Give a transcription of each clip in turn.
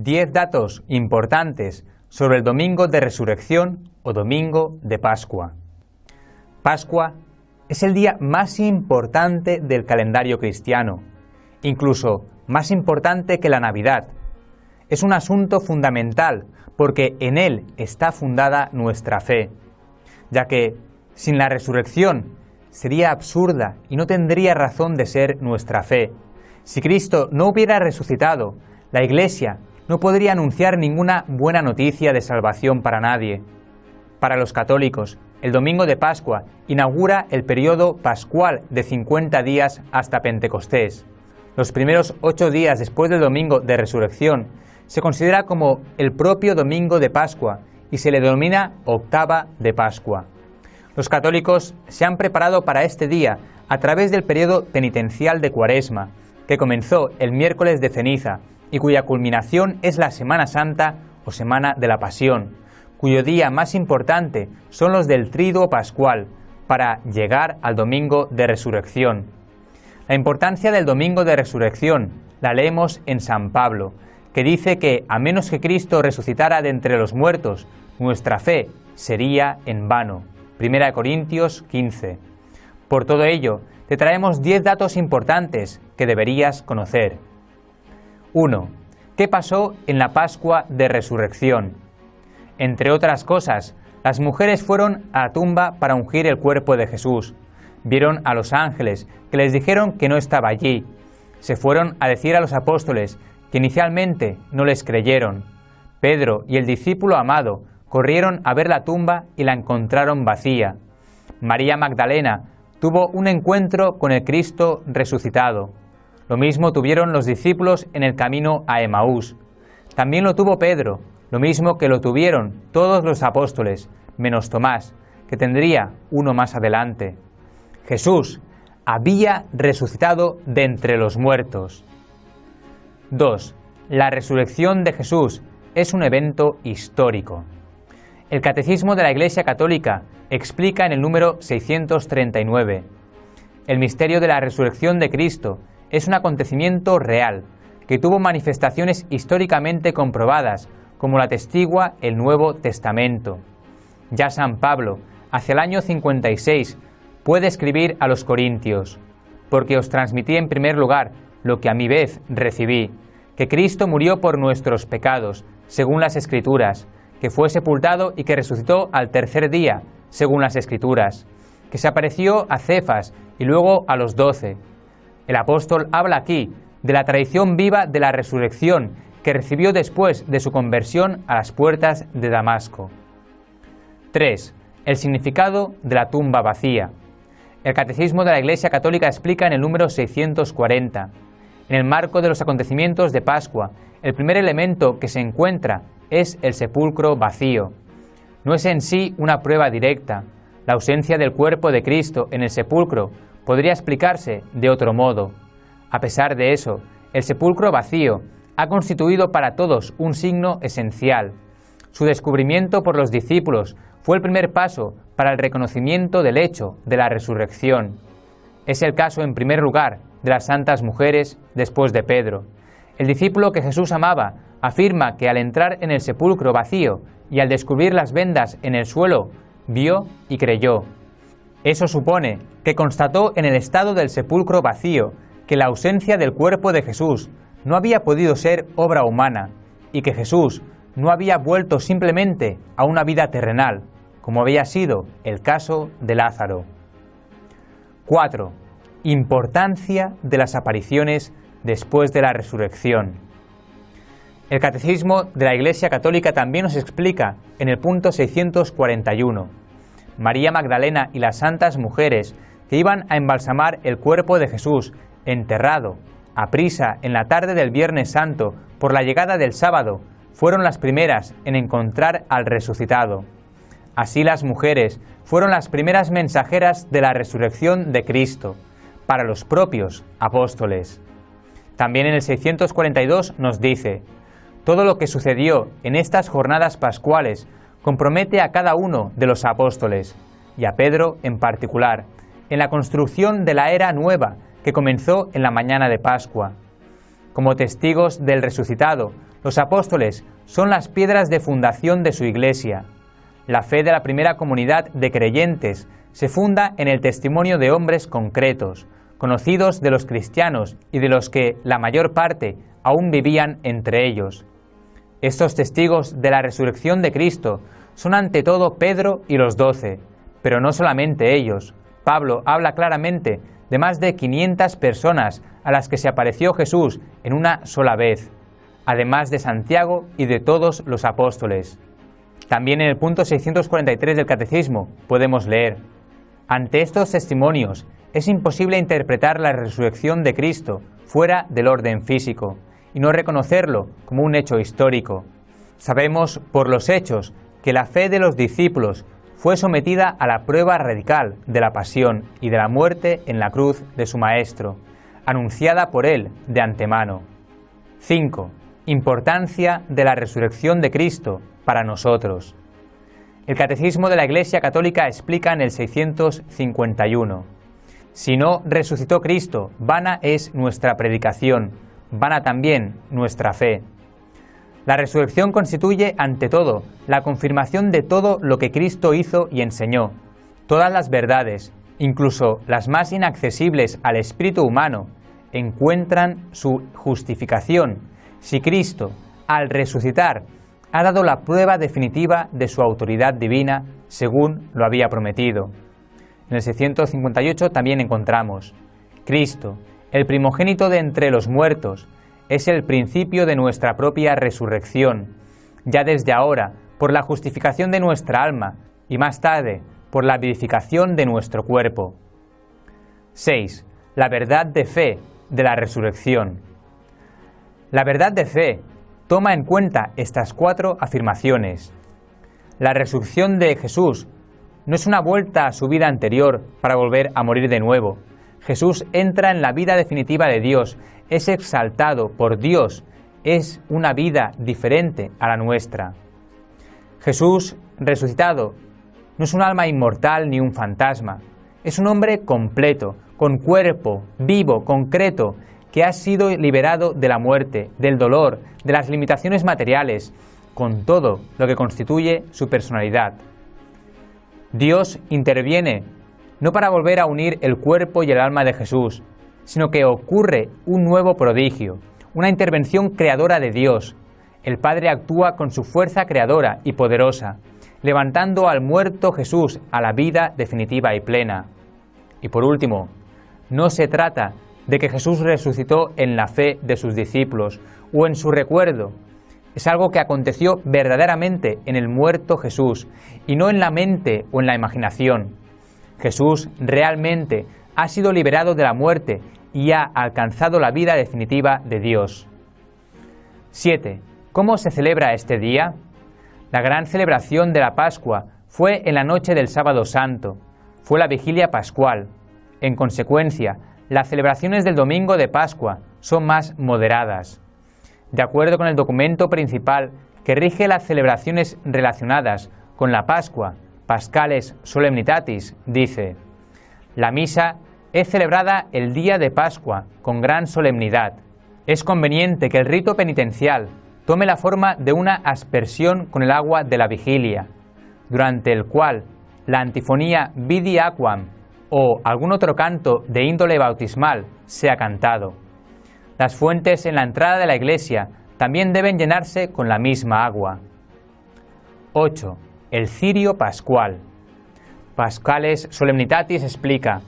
10 datos importantes sobre el domingo de resurrección o domingo de Pascua. Pascua es el día más importante del calendario cristiano, incluso más importante que la Navidad. Es un asunto fundamental porque en él está fundada nuestra fe, ya que sin la resurrección sería absurda y no tendría razón de ser nuestra fe. Si Cristo no hubiera resucitado, la Iglesia no podría anunciar ninguna buena noticia de salvación para nadie. Para los católicos, el domingo de Pascua inaugura el periodo pascual de 50 días hasta Pentecostés. Los primeros 8 días después del domingo de resurrección se considera como el propio domingo de Pascua y se le denomina octava de Pascua. Los católicos se han preparado para este día a través del periodo penitencial de Cuaresma, que comenzó el miércoles de ceniza y cuya culminación es la Semana Santa o Semana de la Pasión, cuyo día más importante son los del Triduo Pascual, para llegar al domingo de resurrección. La importancia del domingo de resurrección la leemos en San Pablo, que dice que a menos que Cristo resucitara de entre los muertos, nuestra fe sería en vano. 1 Corintios 15. Por todo ello, te traemos 10 datos importantes que deberías conocer. 1. ¿Qué pasó en la Pascua de Resurrección? Entre otras cosas, las mujeres fueron a la tumba para ungir el cuerpo de Jesús. Vieron a los ángeles, que les dijeron que no estaba allí. Se fueron a decir a los apóstoles, que inicialmente no les creyeron. Pedro y el discípulo amado corrieron a ver la tumba y la encontraron vacía. María Magdalena tuvo un encuentro con el Cristo resucitado. Lo mismo tuvieron los discípulos en el camino a Emaús. También lo tuvo Pedro, lo mismo que lo tuvieron todos los apóstoles, menos Tomás, que tendría uno más adelante. Jesús había resucitado de entre los muertos. 2. La resurrección de Jesús es un evento histórico. El Catecismo de la Iglesia Católica explica en el número 639: el misterio de la resurrección de Cristo es un acontecimiento real, que tuvo manifestaciones históricamente comprobadas, como lo atestigua el Nuevo Testamento. Ya San Pablo, hacia el año 56, puede escribir a los Corintios: porque os transmití en primer lugar lo que a mi vez recibí, que Cristo murió por nuestros pecados, según las Escrituras, que fue sepultado y que resucitó al tercer día, según las Escrituras, que se apareció a Cefas y luego a los 12. El apóstol habla aquí de la tradición viva de la resurrección que recibió después de su conversión a las puertas de Damasco. 3. El significado de la tumba vacía. El Catecismo de la Iglesia Católica explica en el número 640. En el marco de los acontecimientos de Pascua, el primer elemento que se encuentra es el sepulcro vacío. No es en sí una prueba directa. La ausencia del cuerpo de Cristo en el sepulcro podría explicarse de otro modo. A pesar de eso, el sepulcro vacío ha constituido para todos un signo esencial. Su descubrimiento por los discípulos fue el primer paso para el reconocimiento del hecho de la resurrección. Es el caso, en primer lugar, de las santas mujeres después de Pedro. El discípulo que Jesús amaba afirma que al entrar en el sepulcro vacío y al descubrir las vendas en el suelo, vio y creyó. Eso supone que constató en el estado del sepulcro vacío que la ausencia del cuerpo de Jesús no había podido ser obra humana y que Jesús no había vuelto simplemente a una vida terrenal, como había sido el caso de Lázaro. 4. Importancia de las apariciones después de la resurrección. El Catecismo de la Iglesia Católica también nos explica en el punto 641. María Magdalena y las santas mujeres que iban a embalsamar el cuerpo de Jesús enterrado aprisa en la tarde del Viernes Santo por la llegada del sábado fueron las primeras en encontrar al resucitado. Así las mujeres fueron las primeras mensajeras de la resurrección de Cristo para los propios apóstoles. También en el 642 nos dice: todo lo que sucedió en estas jornadas pascuales compromete a cada uno de los apóstoles, y a Pedro en particular, en la construcción de la era nueva que comenzó en la mañana de Pascua. Como testigos del resucitado, Los apóstoles son las piedras de fundación de su Iglesia. La fe de la primera comunidad de creyentes se funda en el testimonio de hombres concretos, conocidos de los cristianos y de los que la mayor parte aún vivían entre ellos. Estos testigos de la resurrección de Cristo son ante todo Pedro y los 12, pero no solamente ellos. Pablo habla claramente de más de 500 personas a las que se apareció Jesús en una sola vez, además de Santiago y de todos los apóstoles. También en el punto 643 del Catecismo podemos leer: ante estos testimonios es imposible interpretar la resurrección de Cristo fuera del orden físico y no reconocerlo como un hecho histórico. Sabemos por los hechos que la fe de los discípulos fue sometida a la prueba radical de la pasión y de la muerte en la cruz de su Maestro, anunciada por él de antemano. 5. Importancia de la resurrección de Cristo para nosotros. El Catecismo de la Iglesia Católica explica en el 651: si no resucitó Cristo, vana es nuestra predicación, vana también nuestra fe. La resurrección constituye, ante todo, la confirmación de todo lo que Cristo hizo y enseñó. Todas las verdades, incluso las más inaccesibles al espíritu humano, encuentran su justificación si Cristo, al resucitar, ha dado la prueba definitiva de su autoridad divina según lo había prometido. En el 658 también encontramos: Cristo, el primogénito de entre los muertos, es el principio de nuestra propia resurrección, ya desde ahora por la justificación de nuestra alma y más tarde por la vivificación de nuestro cuerpo. 6. La verdad de fe de la resurrección. La verdad de fe toma en cuenta estas 4 afirmaciones. La resurrección de Jesús no es una vuelta a su vida anterior para volver a morir de nuevo. Jesús entra en la vida definitiva de Dios, es exaltado por Dios, es una vida diferente a la nuestra. Jesús resucitado no es un alma inmortal ni un fantasma, es un hombre completo, con cuerpo, vivo, concreto, que ha sido liberado de la muerte, del dolor, de las limitaciones materiales, con todo lo que constituye su personalidad. Dios interviene no para volver a unir el cuerpo y el alma de Jesús, sino que ocurre un nuevo prodigio, una intervención creadora de Dios. El Padre actúa con su fuerza creadora y poderosa, levantando al muerto Jesús a la vida definitiva y plena. Y por último, no se trata de que Jesús resucitó en la fe de sus discípulos o en su recuerdo. Es algo que aconteció verdaderamente en el muerto Jesús y no en la mente o en la imaginación. Jesús realmente ha sido liberado de la muerte y ha alcanzado la vida definitiva de Dios. 7. ¿Cómo se celebra este día? La gran celebración de la Pascua fue en la noche del Sábado Santo. Fue la vigilia pascual. En consecuencia, las celebraciones del domingo de Pascua son más moderadas. De acuerdo con el documento principal que rige las celebraciones relacionadas con la Pascua, Pascales Solemnitatis, dice: la misa es celebrada el día de Pascua con gran solemnidad. Es conveniente que el rito penitencial tome la forma de una aspersión con el agua de la vigilia, durante el cual la antifonía Vidi Aquam o algún otro canto de índole bautismal sea cantado. Las fuentes en la entrada de la iglesia también deben llenarse con la misma agua. 8. El cirio pascual. Pascales Solemnitatis explica: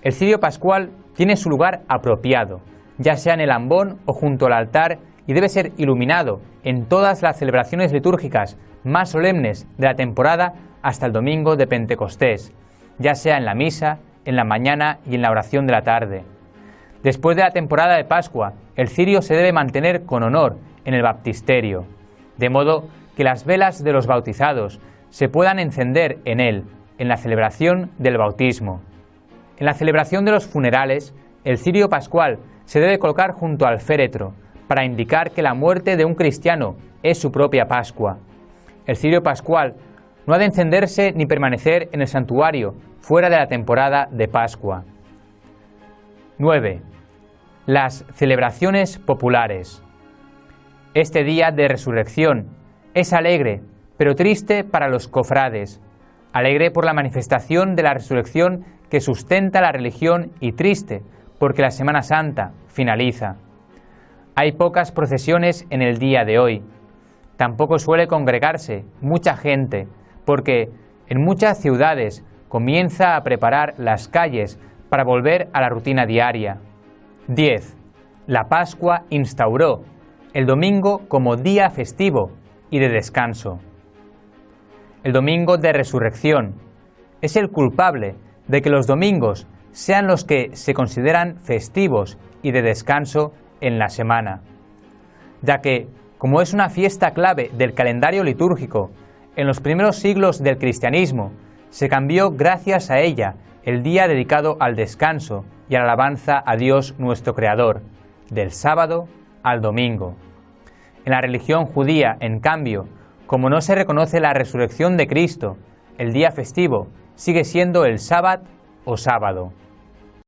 el cirio pascual tiene su lugar apropiado, ya sea en el ambón o junto al altar, y debe ser iluminado en todas las celebraciones litúrgicas más solemnes de la temporada hasta el domingo de Pentecostés, ya sea en la misa, en la mañana y en la oración de la tarde. Después de la temporada de Pascua, el cirio se debe mantener con honor en el baptisterio, de modo que las velas de los bautizados se puedan encender en él, en la celebración del bautismo. En la celebración de los funerales, el cirio pascual se debe colocar junto al féretro, para indicar que la muerte de un cristiano es su propia Pascua. El cirio pascual no ha de encenderse ni permanecer en el santuario fuera de la temporada de Pascua. 9. Las celebraciones populares. Este día de resurrección es alegre, pero triste para los cofrades. Alegre por la manifestación de la resurrección que sustenta la religión y triste porque la Semana Santa finaliza. Hay pocas procesiones en el día de hoy. Tampoco suele congregarse mucha gente porque en muchas ciudades comienza a preparar las calles para volver a la rutina diaria. 10. La Pascua instauró el domingo como día festivo y de descanso. El domingo de resurrección es el culpable de que los domingos sean los que se consideran festivos y de descanso en la semana, ya que, como es una fiesta clave del calendario litúrgico, en los primeros siglos del cristianismo se cambió gracias a ella el día dedicado al descanso y a la alabanza a Dios nuestro Creador, del sábado al domingo. En la religión judía, en cambio, como no se reconoce la resurrección de Cristo, el día festivo sigue siendo el sábado o sábado.